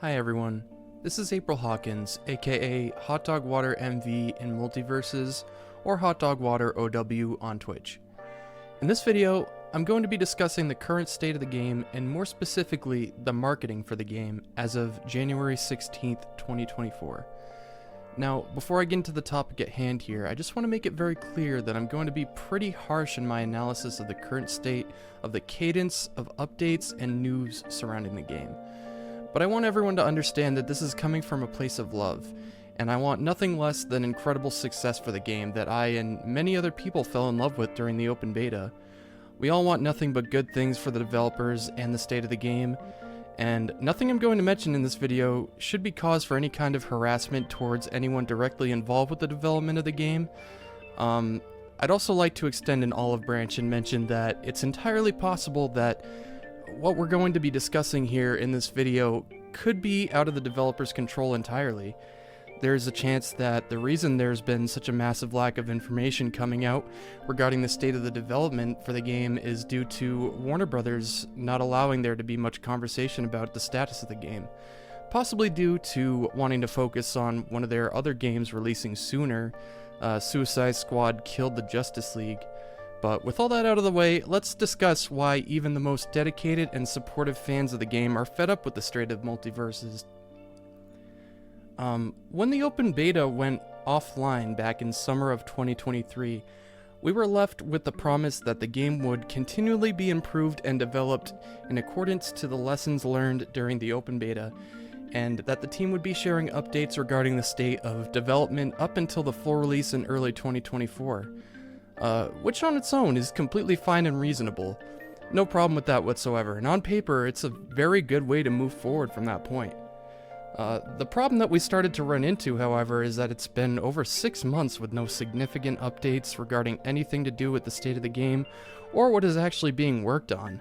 Hi everyone, this is April Hawkins, aka Hot Dog Water MV in MultiVersus, or Hot Dog Water OW on Twitch. In this video, I'm going to be discussing the current state of the game and more specifically the marketing for the game as of January 16th, 2024. Now, before I get into the topic at hand here, I just want to make it very clear that I'm going to be pretty harsh in my analysis of the current state of the cadence of updates and news surrounding the game. But I want everyone to understand that this is coming from a place of love, and I want nothing less than incredible success for the game that I and many other people fell in love with during the open beta. We all want nothing but good things for the developers and the state of the game, and nothing I'm going to mention in this video should be cause for any kind of harassment towards anyone directly involved with the development of the game. I'd also like to extend an olive branch and mention that it's entirely possible that what we're going to be discussing here in this video could be out of the developer's control entirely. There's a chance that the reason there's been such a massive lack of information coming out regarding the state of the development for the game is due to Warner Brothers not allowing there to be much conversation about the status of the game. Possibly due to wanting to focus on one of their other games releasing sooner, Suicide Squad Killed the Justice League. But with all that out of the way, let's discuss why even the most dedicated and supportive fans of the game are fed up with the state of MultiVersus. When the open beta went offline back in summer of 2023, we were left with the promise that the game would continually be improved and developed in accordance to the lessons learned during the open beta, and that the team would be sharing updates regarding the state of development up until the full release in early 2024. Which on its own is completely fine and reasonable. No problem with that whatsoever, and on paper it's a very good way to move forward from that point. The problem that we started to run into, however, is that it's been over 6 months with no significant updates regarding anything to do with the state of the game or what is actually being worked on.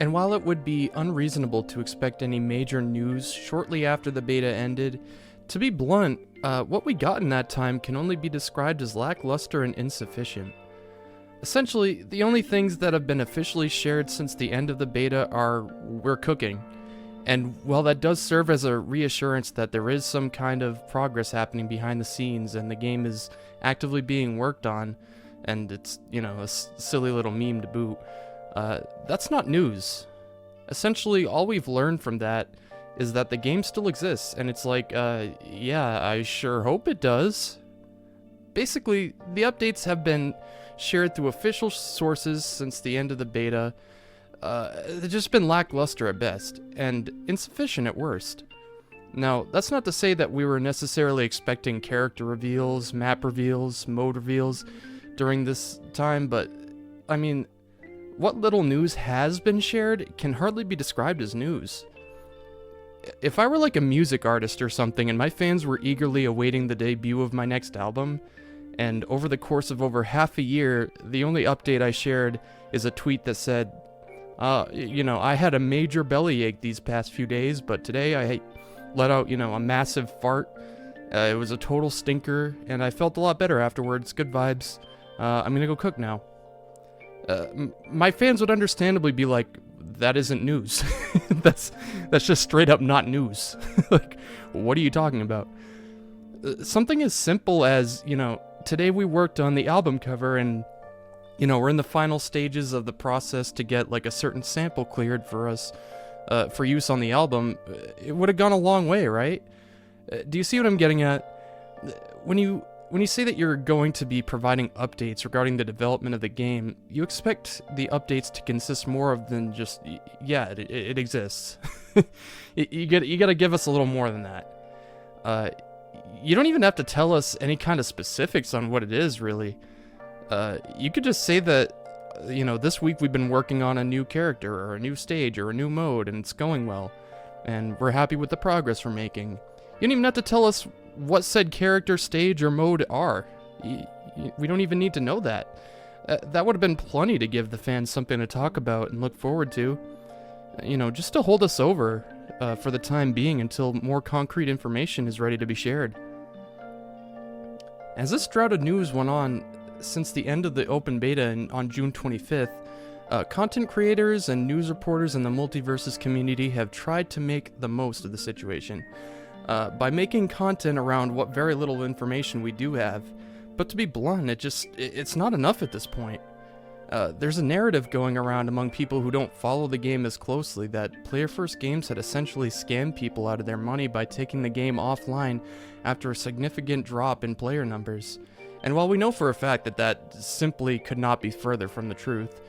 And while it would be unreasonable to expect any major news shortly after the beta ended, to be blunt, what we got in that time can only be described as lackluster and insufficient. Essentially, the only things that have been officially shared since the end of the beta are, we're cooking. And while that does serve as a reassurance that there is some kind of progress happening behind the scenes and the game is actively being worked on, and it's, a silly little meme to boot, that's not news. Essentially, all we've learned from that is that the game still exists, and it's like, yeah, I sure hope it does. Basically, the updates have been shared through official sources since the end of the beta. They've just been lackluster at best, and insufficient at worst. Now, that's not to say that we were necessarily expecting character reveals, map reveals, mode reveals during this time, but, I mean, what little news has been shared can hardly be described as news. If I were like a music artist or something and my fans were eagerly awaiting the debut of my next album, and over the course of over half a year, the only update I shared is a tweet that said, I had a major bellyache these past few days, but today I let out, a massive fart. It was a total stinker, and I felt a lot better afterwards. Good vibes. I'm gonna go cook now. My fans would understandably be like, that isn't news. That's just straight up not news. Like, what are you talking about? Something as simple as, today we worked on the album cover and, we're in the final stages of the process to get like a certain sample cleared for us, for use on the album. It would have gone a long way, right? Do you see what I'm getting at? When you say that you're going to be providing updates regarding the development of the game, you expect the updates to consist more of than just, yeah, it exists. You gotta give us a little more than that. You don't even have to tell us any kind of specifics on what it is, really. You could just say that, this week we've been working on a new character, or a new stage, or a new mode, and it's going well, and we're happy with the progress we're making. You don't even have to tell us what said character, stage, or mode are. We don't even need to know that. That would have been plenty to give the fans something to talk about and look forward to. Just to hold us over for the time being until more concrete information is ready to be shared. As this drought of news went on since the end of the open beta on June 25th, Content creators and news reporters in the MultiVersus community have tried to make the most of the situation by making content around what very little information we do have. But to be blunt, it's not enough at this point. There's a narrative going around among people who don't follow the game as closely that playerfirstgames had essentially scammed people out of their money by taking the game offline after a significant drop in player numbers. And while we know for a fact that that simply could not be further from the truth,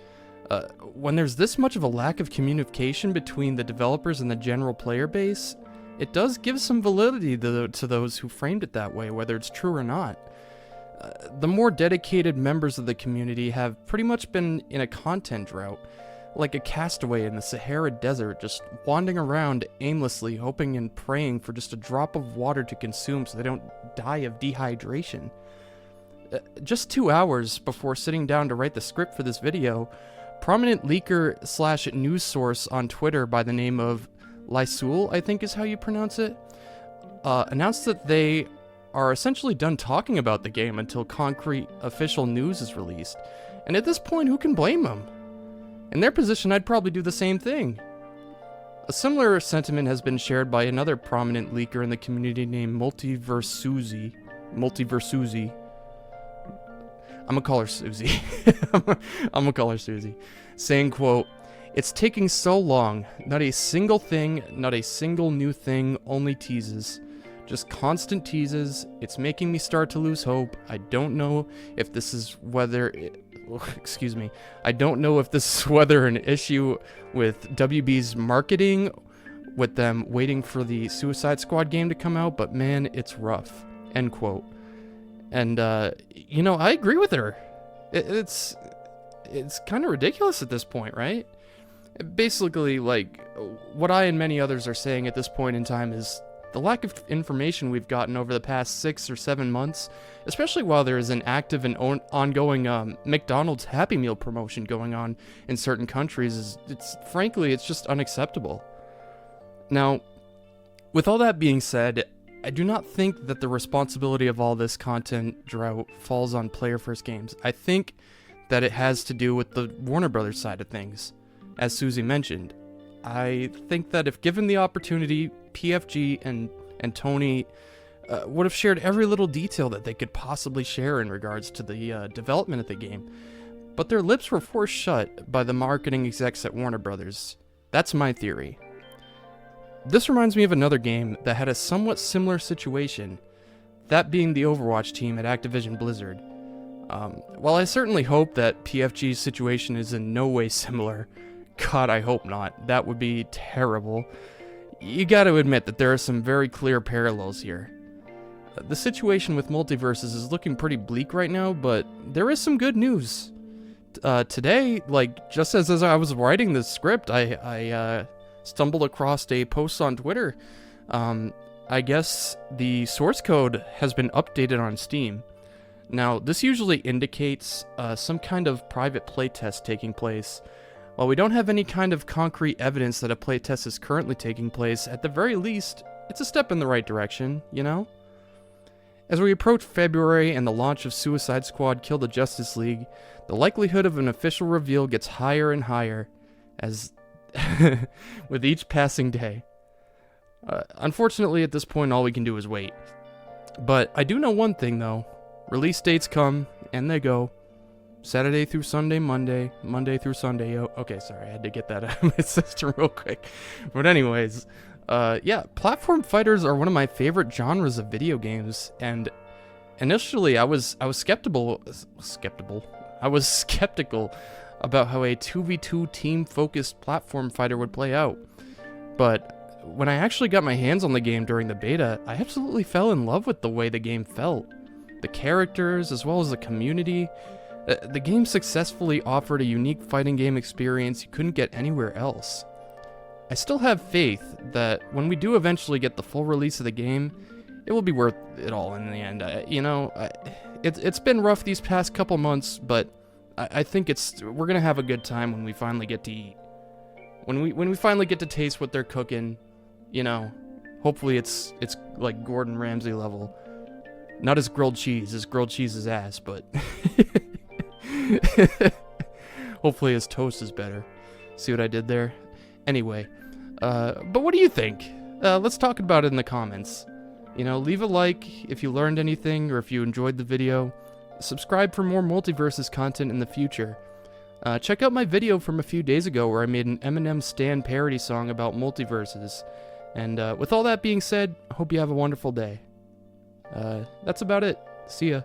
when there's this much of a lack of communication between the developers and the general player base, it does give some validity to those who framed it that way, whether it's true or not. The more dedicated members of the community have pretty much been in a content drought, like a castaway in the Sahara Desert, just wandering around aimlessly, hoping and praying for just a drop of water to consume so they don't die of dehydration. Just 2 hours before sitting down to write the script for this video, prominent leaker / news source on Twitter by the name of Lysul, I think is how you pronounce it, announced that they are essentially done talking about the game until concrete official news is released. And at this point, who can blame them? In their position, I'd probably do the same thing. A similar sentiment has been shared by another prominent leaker in the community named MultiVersus. I'm gonna call her Susie. I'm gonna call her Susie. Saying, quote, "It's taking so long. Not a single thing, not a single new thing, only teases. Just constant teases. It's making me start to lose hope. I don't know if this is whether I don't know if this is whether an issue with WB's marketing, with them waiting for the Suicide Squad game to come out, but man, it's rough." End quote. And I agree with her. It's kind of ridiculous at this point, right? Basically, like, what I and many others are saying at this point in time is the lack of information we've gotten over the past 6 or 7 months, especially while there is an active and ongoing McDonald's Happy Meal promotion going on in certain countries, it's just unacceptable. Now, with all that being said, I do not think that the responsibility of all this content drought falls on playerfirstgames. I think that it has to do with the Warner Brothers side of things. As Susie mentioned, I think that if given the opportunity, PFG and Tony would have shared every little detail that they could possibly share in regards to the development of the game. But their lips were forced shut by the marketing execs at Warner Brothers. That's my theory. This reminds me of another game that had a somewhat similar situation, that being the Overwatch team at Activision Blizzard. While I certainly hope that PFG's situation is in no way similar, God, I hope not. That would be terrible. You gotta admit that there are some very clear parallels here. The situation with MultiVersus is looking pretty bleak right now, but there is some good news. Today, just as I was writing this script, I stumbled across a post on Twitter. I guess the source code has been updated on Steam. Now, this usually indicates some kind of private playtest taking place. While we don't have any kind of concrete evidence that a playtest is currently taking place, at the very least, it's a step in the right direction, you know? As we approach February and the launch of Suicide Squad Kill the Justice League, the likelihood of an official reveal gets higher and higher as with each passing day. Unfortunately, at this point, all we can do is wait. But I do know one thing, though. Release dates come, and they go. Saturday through Sunday, Monday through Sunday. Okay, sorry, I had to get that out of my system real quick. But anyways, platform fighters are one of my favorite genres of video games, and initially I was skeptical about how a 2v2 team-focused platform fighter would play out. But when I actually got my hands on the game during the beta, I absolutely fell in love with the way the game felt. The characters, as well as the community. The game successfully offered a unique fighting game experience you couldn't get anywhere else. I still have faith that when we do eventually get the full release of the game, it will be worth it all in the end. It's been rough these past couple months, but I think we're gonna have a good time when we finally get to eat. When we finally get to taste what they're cooking, hopefully it's like Gordon Ramsay level. Not as grilled cheese is ass, but Hopefully his toast is better. See what I did there? Anyway, but what do you think? Let's talk about it in the comments. You know, leave a like if you learned anything or if you enjoyed the video. Subscribe for more MultiVersus content in the future. Check out my video from a few days ago where I made an Eminem Stan parody song about MultiVersus. And with all that being said, I hope you have a wonderful day. That's about it. See ya.